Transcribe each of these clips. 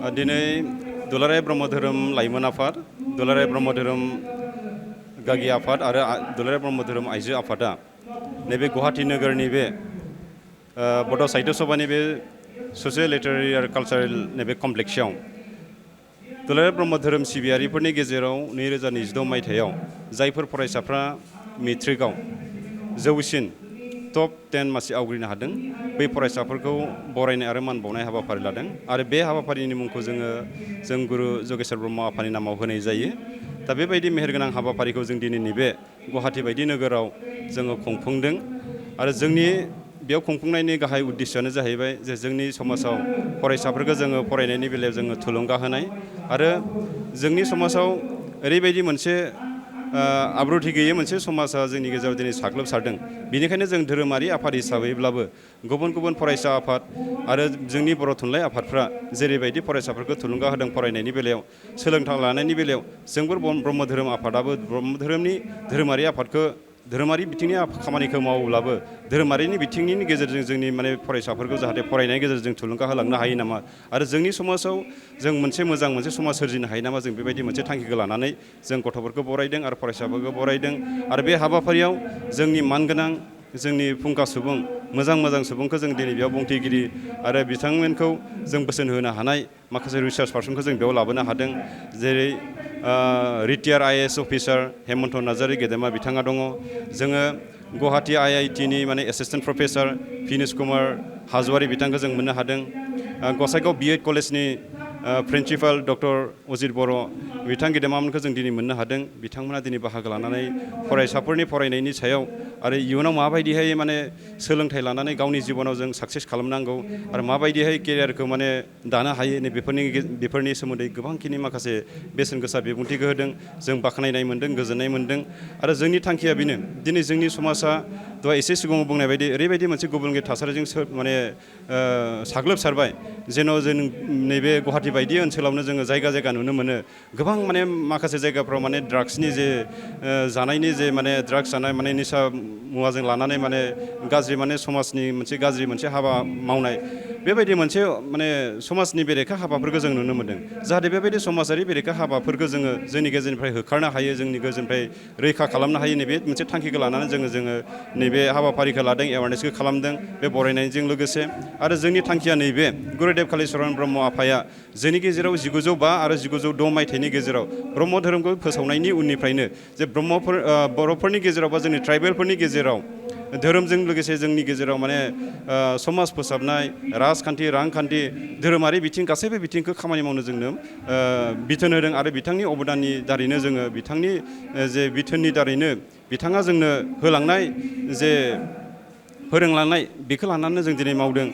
दिनै दुलाराय ब्रह्म धोरोम लाइमोन आफाद, दुलाराय ब्रह्म धोरोम गागि आफाद आरो दुलाराय ब्रह्म धोरोम आइजो आफादा नैबे गुवाहाटी नोगोरनि बे बड' साहित्य सभानि बे ससियेल लिटारेरि आरो कालचारेल नैबे कमप्लेक्सआव दुलाराय ब्रह्म धोरोम सिबियारिफोरनि गेजेराव 2022 मायथाइयाव जायफोर फरायसाफ्रा मेट्रिकआव जौसिन टप 10 मासि आवग्रिनो हादों बै फरायसाफोरखौ बरायनाय आरो मान बावनाय हाबाफारि लादों आरो बे हाबाफारिनि मुंखौ जों गुरु जगेश्वर ब्रह्म आफानि नामाव होनाय जायो। दा बेबायदि मेहेरगोनां हाबाफारिखौ जों दिनैनि बे गुवाहाटी बायदि नोगोराव जोङो खुंफुंदों आरो जोंनि बेयाव खुंफुंनायनि गाहाय उद्देश्यआनो जाहैबाय जे जोंनि समाजाव फरायसाफोरखौ जोङो फरायनायनि बेलायाव जोङो थुलुंगा होनाय आरो जोंनि समाजाव ओरैबायदि मोनसे आब्रुथि गैयै मोनसे समाजा जोंनि गेजेराव दिनै साग्लोबसारदों। बेनिखायनो जों धोरोमारि आफाद हिसाबैब्लाबो गुबुन गुबुन फरायसा आफाद आरो जोंनि बर' थुनलाइ आफादफ्रा जेरैबायदि फरायसाफोरखौ थुलुंगा होदों फरायनायनि बेलायाव, सोलोंथाइ लानायनि बेलायाव जोंबो ब्रह्म धोरोम आफादाबो ब्रह्म धोरोमनि धोरोमारि आफादखौ धोरोमारि बिथिंनि खामानिखौ मावोब्लाबो धोरोमारिनि बिथिंनि गेजेरजों जोंनि फरायसाफोरखौ जाहाथे फरायनायनि गेजेरजों थुलुंगा होलांनो हायो नामा आरो जोंनि समाजाव जों मोजां समाज सोरजिनो हायो नामा, जों बेबायदि मोनसे थांखिखौ लानानै जों गथ'फोरखौ बरायदों आरो फरायसाफोरखौ बरायदों आरो बे हाबाफारियाव जोंनि मानगोनां जोंनि फुंखा सुबुं मोजां सुबुंखौ जों दिनै बेयाव बुंथिगिरि आरो बिथांमोनखौ जों बोसोन होनो हानाय माखासे रिसार्च पार्सनखौ जों बेयाव लाबोनो हादों। जेरै retired IAS officer Hemanta Narzary गेदेमा बिथाङा दङ। जोङो गुवाहाटी IITनि एसिस्टेन्ट प्रफेसार फिनिश कुमार हाज'वारी बिथांखौ जों मोननो हादों। गसाइगाव BEd कलेजनि प्रिन्सिपाल डक्टर अजित बर' बिथां गेदेमामोनखौ जों दिनै मोननो हादों। बिथांमोना दिनै बाहागो लानानै फरायसाफोरनि फरायनायनि सायाव आरो इयुनाव माबायदिहाय सोलोंथाइ लानानै गावनि जिबनाव जों साक्सेस खालामनांगौ आरो माबायदिहाय केरियारखौ दानो हायो नै बेफोरनि सोमोन्दै गोबांखिनि माखासे बेसेन गोसा बिबुंथिखौ होदों। जों बाख्नायनाय मोन्दों, गोजोननाय मोन्दों आरो जोंनि थांखिया बेनो दिनै जोंनि समाजा दहाय एसे सिगाङाव बुंनाय बायदि ओरैबायदि मोनसे गुबुंले थासारिजों साग्लोबसारबाय जेन' जों नैबे गुवाहाटी बायदि ओनसोलावनो जोङो जायगा नुनो मोनो गोबां माखासे जायगाफ्राव ड्राग्सनि जे जानायनि जे ड्राग्स जानाय निसा मुवाजों लानानै गाज्रि समाजनि मोनसे गाज्रि मोनसे हाबा मावनाय बेबायदि मोनसे समाजनि बेरेखा हाबाफोरखौ जों नुनो मोन्दों। जाहाथे बेबायदि समाजारि बेरेखा हाबाफोरखौ जोङो जोंनि गेजेरनिफ्राय होखारनो हायो, जोंनि गेजेरनिफ्राय रैखा खालामनो हायो नैबे मोनसे थांखिखौ लानानै जोङो नैबे हाबाफारिखौ लादों, एवारनेसखौ खालामदों बे बरायनायजों लोगोसे। आरो जोंनि थांखिया नैबे गुरुदेब कालिचरन ब्रह्म आफाया जोंनि गेजेराव 1905 आरो 1906 मायथाइनि गेजेराव ब्रह्म धोरोमखौ फोसावनायनि उननिफ्रायनो जे बर'फोरनि गेजेराव बा जोंनि ट्राइबेलफोरनि गेजेराव धोरोमजों लोगोसे जोंनि गेजेराव समाज फोसाबनाय, राजखान्थि, रांखान्थि, धोरोमारि बिथिं गासैबो बिथिंखौ खामानि मावनो जोंनो बिथोन होदों आरो बिथांनि अबदाननि दारैनो जोङो बिथांनि जे बिथोननि दारैनो बिथाङा जोंनो होलांनाय जे फोरोंलांनाय बेखौ लानानै जों दिनै मावदों।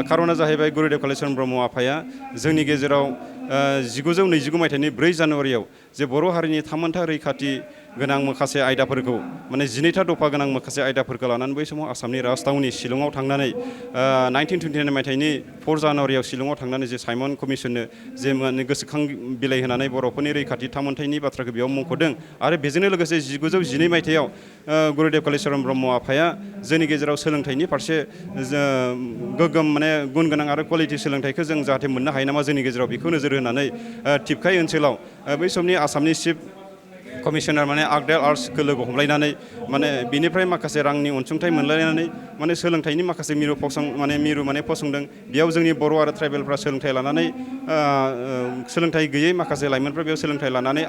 खारना जाहैबाय गुरुदेब कालिचरन ब्रह्म आफाया जोंनि गेजेराव 1929 मायथाइनि 4 जानुवारियाव जे बर' हारिनि थामोनथा रैखाथि गोनां माखासे आयदाफोरखौ 12था दफा गोनां माखासे आयदाफोरखौ लानानै बै समाव आसामनि राजथावनि शिलंआव थांनानै 1929 मायथाइनि 4 जानुवारियाव शिलंआव थांनानै जे साइमन कमिसननो जे गोसोखां बिलाइ होनानै बर'फोरनि रैखाथि थामोनथाइनि बाथ्राखौ बेयाव मुंख'दों आरो बेजोंनो लोगोसे 1912 मायथाइयाव गुरुदेब कालिचरन ब्रह्म आफाया जोंनि गेजेराव सोलोंथाइनि फारसे गोगोम गुन गोनां आरो क्वालिटि सोलोंथाइखौ जों जाहाथे मोननो हायो नामा जोंनि गेजेराव बेखौ नोजोर होनानै टिपकाइ ओनसोलाव बै समनि आसामनि चिफ कमिसनार आगडेल आर्ट्सखौ लोगो हमलायनानै बिनिफ्राय माखासे रांनि अनसुंथाइ मोनलायनानै सोलोंथाइनि माखासे मिरु फसंदों। बेयाव जोंनि बर' आरो ट्राइबेलफ्रा सोलोंथाइ लानानै सोलोंथाइ गैयै माखासे लाइमोनफ्रा बेयाव सोलोंथाइ लानानै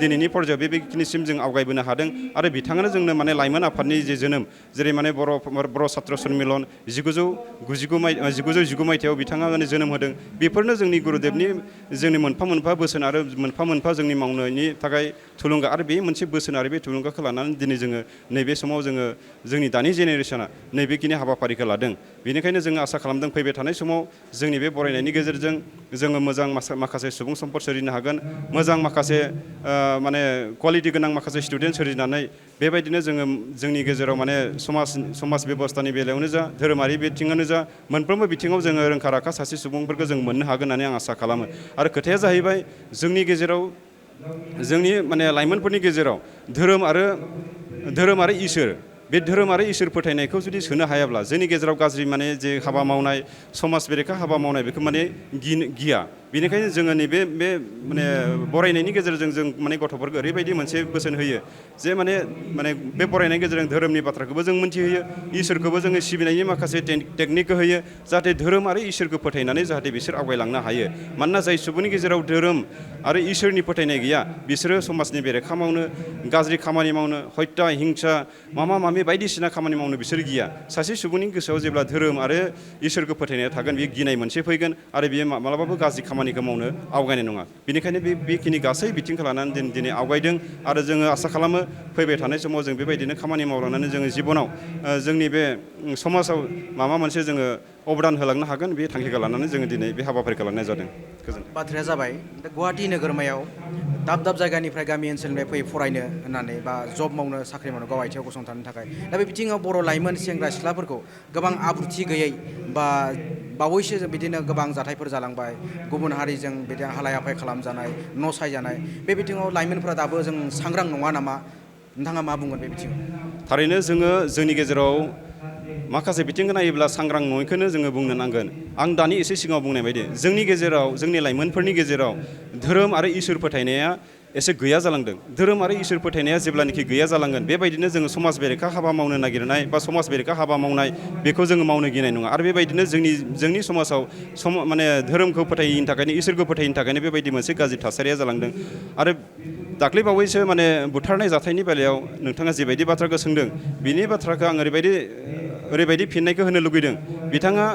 दिनैनि पर्यायाव बेखिनिसिम जों आवगायबोनो हादों आरो बिथाङानो जोंनो लाइमोन आफादनि जे जोनोम जेरै बर' सात्र सन्मिलन 1919 मायथाइयाव बिथाङा जोनोम होदों। बेफोरनो जोंनि गुरुदेबनि जोंनि मोनफा मोनफा बोसोन आरो मोनफा मोनफा जोंनि मावनायनि थाखाय थुलुंगा आरो बे मोनसे बोसोन आरो बे थुलुंगाखौ लानानै दिनै जोङो नैबे समाव जोंनि दानि जेनेरेसना नैबेखिनि हाबाफारिखौ लादों। बेनिखायनो जोङो आसा खालामदों फैबाय थानाय समाव जोंनि बे बरायनायनि गेजेरजों जोङो मोजां माखासे सुबुं सम्पद सोरजिनो हागोन, मोजां माखासे क्वालिटि गोनां माखासे स्टुडेन्ट सोरजिनानै बेबायदिनो जोङो जोंनि गेजेराव समाज बेबस्थानि बेलायावनो जा धोरोमारि बिथिङावनो जा मोनफ्रोमबो बिथिङाव जोङो रोंखा राखा सासे सुबुंफोरखौ जों मोननो हागोन होननानै आं आसा खालामो। आरो खोथाया जाहैबाय जोंनि गेजेराव जोंनि लाइमोनफोरनि गेजेराव धोरोम आरो इसोर बे धोरोम आरो इसोर फोथायनायखौ जुदि सोनो हायाब्ला जोंनि गेजेराव गाज्रि माने जे हाबा मावनाय समाज बेरेखा हाबा मावनाय बेखौ माने गिया बेनिखायनो जोङो नैबे माने बरायनायनि गेजेरजों जों माने गथ'फोरखौ ओरैबायदि मोनसे बोसोन होयो जे माने बे बरायनायनि गेजेरजों धोरोमनि बाथ्राखौबो जों मोनथिहोयो इसोरखौबो जोङो सिबिनायनि माखासे टेकनिकखौ होयो जाहाथे धोरोम आरो इसोरखौ फोथायनानै जाहाथे बिसोर आवगायलांनो हायो मानोना जाय सुबुंनि गेजेराव धोरोम आरो इसोरनि फोथायनाय गैया बिसोरो समाजनि बेरेखा मावनो गाज्रि खामानि मावनो हत्या हिंसा माबा बायदिसिना खामानि मावनो बिसोर गिया सासे सुबुंनि गोसोआव जेब्ला धोरोम आरो इसोरखौ फोथायनाया थागोन बियो गिनाय मोनसे फैगोन आरो बियो मालाबाबो गाज्रि खामानिखौ मावनो आवगायनाय नङा बेनिखायनो बेखिनि गासै बिथिंखौ लानानै जों दिनै आवगायदों आरो जोङो आसा खालामो फैबाय थानाय समाव जों बेबायदिनो खामानि मावलांनानै जोङो जिबनाव जोंनि बे समाजाव माबा मोनसे जोङो अबदान होलांनो हागोन बे थांखिखौ लानानै जोङो दिनै बे हाबाफारिखौ लानाय जादों गोजोन्थों बाथ्राया जाबाय गुवाहाटि नोगोरमायाव दाब दाब जायगानिफ्राय गामि ओनसोलनिफ्राय फैयो फरायनो होननानै बा जब मावनो साख्रि मावनो गाव आथिङाव गसंथानो थाखाय दा बे बिथिङाव बर' लाइमोन सेंग्रा सिख्लाफोरखौ गोबां आब्रुथि गैयै बा बावैसो बिदिनो गोबां जाथायफोर जालांबाय गुबुन हारिजों बिदिनो हालाय हाफाय खालामजानाय नसायजानाय बे बिथिङाव लाइमोनफोरा दाबो जों सांग्रां नङा नामा नोंथाङा मा बुंगोन बे बिथिङाव थारैनो जोङो जोंनि गेजेराव माखासे बिथिंखौ नायोब्ला सांग्रां नङैखौनो जोङो बुंनो नांगोन आं दानि एसे सिगाङाव बुंनाय बायदि जोंनि गेजेराव जोंनि लाइमोनफोरनि गेजेराव धोरोम आरो इसोर फोथायनाया एसे गैया जालांदों धोरोम आरो इसोर फोथायनाया जेब्लानाखि गैया जालांगोन बेबायदिनो जोङो समाज बेरेखा हाबा मावनो नागिरनाय बा समाज बेरेखा हाबा मावनाय बेखौ जोङो मावनो गिनाय नङा आरो बेबायदिनो जोंनि समाजाव माने धोरोमखौ फोथायैनि थाखायनो इसोरखौ फोथायैनि थाखायनो बेबायदि मोनसे गाज्रि थासारिया जालांदों आरो दाख्लैबावैसो माने बुथारनाय जाथायनि बेलायाव नोंथाङा जेबायदि बाथ्राखौ सोंदों बिनि बाथ्राखौ आं ओरैबायदि फिननायखौ होनो लुगैदों बिथाङा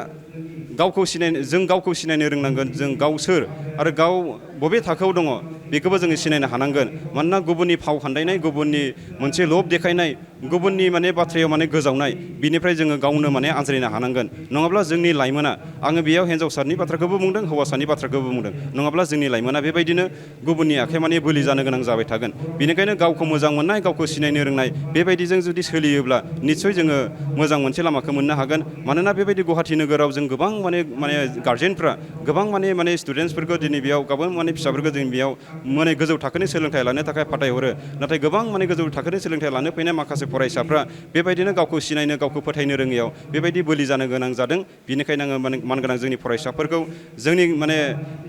जों गावखौ सिनायनो रोंनांगोन जों गाव सोर आरो गाव बबे थाखोआव दङ बेखौबो जोङो सिनायनो हानांगोन मानोना गुबुननि फाव फान्दायनाय गुबुननि मोनसे लब देखायनाय गुबुननि माने बाथ्रायाव माने गोजावनाय बिनिफ्राय जोङो गावनो माने आनज्रायनो हानांगोन नङाब्ला जोंनि लाइमोना आङो बेयाव हिन्जावसानि बाथ्राखौबो बुंदों हौवासानि बाथ्राखौबो बुंदों नङाब्ला जोंनि लाइमोना बेबायदिनो गुबुननि आखाइ माने बोलि जानो गोनां जाबाय थागोन बेनिखायनो गावखौ मोजां मोननाय गावखौ सिनायनो रोंनाय बेबायदिजों जुदि सोलियोब्ला निस्सय जोङो मोजां मोनसे लामाखौ मोननो हागोन मानोना बेबायदि गुवाहाटि नोगोराव जों गोबां माने गार्जेनफ्रा गोबां माने स्टुडेन्टसफोरखौ दिनै बेयाव गाबोन माने फिसाफोरखौ जों बेयाव माने गोजौ थाखोनि सोलोंथाइ लानो थाखाय फाथायहरो नाथाय गोबां माने गोजौ थाखोनि सोलोंथाइ लानो फैनाय माखासे फरायसाफ्रा बेबायदिनो गावखौ सिनायनो गावखौ फोथायनो रोङैयाव बेबायदि बोलि जानो गोनां जादों बेनिखायनो आङो मानगोनां जोंनि फरायसाफोरखौ जोंनि माने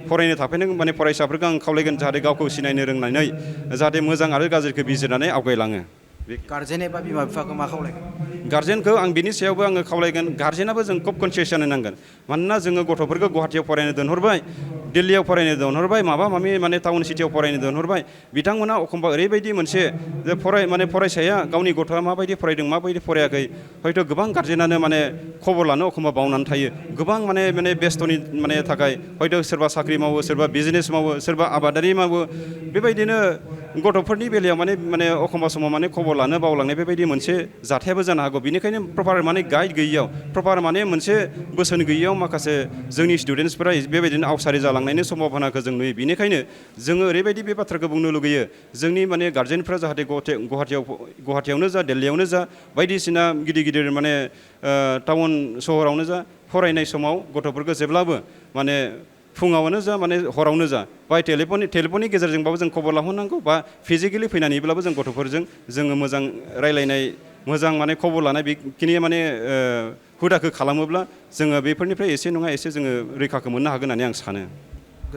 फरायनो थाफैनाय माने फरायसाफोरखौ आं खावलायगोन जाहाथे गावखौ सिनायनो रोंनानै जाहाथे मोजां आरो गाज्रिखौ बिजिरनानै आवगायलाङो गार्जेन एबा बिमा बिफाखौ मा खावलायगोन गार्जेनखौ आं बिनि सायावबो आङो खावलायगोन गार्जेनाबो जों खुब कनसियास जानो नांगोन मानोना जोङो गथ'फोरखौ गुवाहाटियाव फरायनो दोनहरबाय दिल्लीयाव फरायनो दोनहरबाय माबा माने टाउन सिटियाव फरायनो दोनहरबाय बिथांमोना एखमबा ओरैबायदि मोनसे जे फरायसाया गावनि गथ'आ माबायदि फरायदों माबायदि फरायाखै हयथ' गोबां गार्जेनानो माने खबर लानो एखमबा बावनानै थायो गोबां माने बेस्थ'नि माने थाखाय हयथ' सोरबा साख्रि मावो सोरबा बिजनेस मावो सोरबा आबादारि मावो बेबायदिनो गथ'फोरनि बेलायाव माने एखमबा समाव माने खबर लानो बावलांनाय बेबायदि मोनसे जाथायाबो जानो हागौ बेनिखायनो प्रपार माने गाइड गैयियाव प्रपार माने मोनसे बोसोन गैयियाव माखासे जोंनि स्टुडेन्टसफोरा बेबायदिनो आवसारि जालांनायनि सम्भाबनाखौ जों नुयो बेनिखायनो जोङो ओरैबायदि बे बाथ्राखौ बुंनो लुगैयो जोंनि माने गार्जेनफ्रा जाहाथे गुवाहाटियावनो जा दिल्लीयावनो जा बायदिसिना गिदिर माने टाउन सहरावनो जा फरायनाय समाव गथ'फोरखौ जेब्लाबो माने फुङावनो जा माने हरावनो जा बा टेलिफननि गेजेरजोंबाबो जों खबर लाहरनांगौ बा फिजिकेलि फैनानैब्लाबो जों गथ'फोरजों जोङो मोजां रायलायनाय मोजां माने खबर लानाय बेखिनि माने हुदाखौ खालामोब्ला जोङो बेफोरनिफ्राय एसे नङा एसे जोङो रैखाखौ मोननो हागोन होननानै आं सानो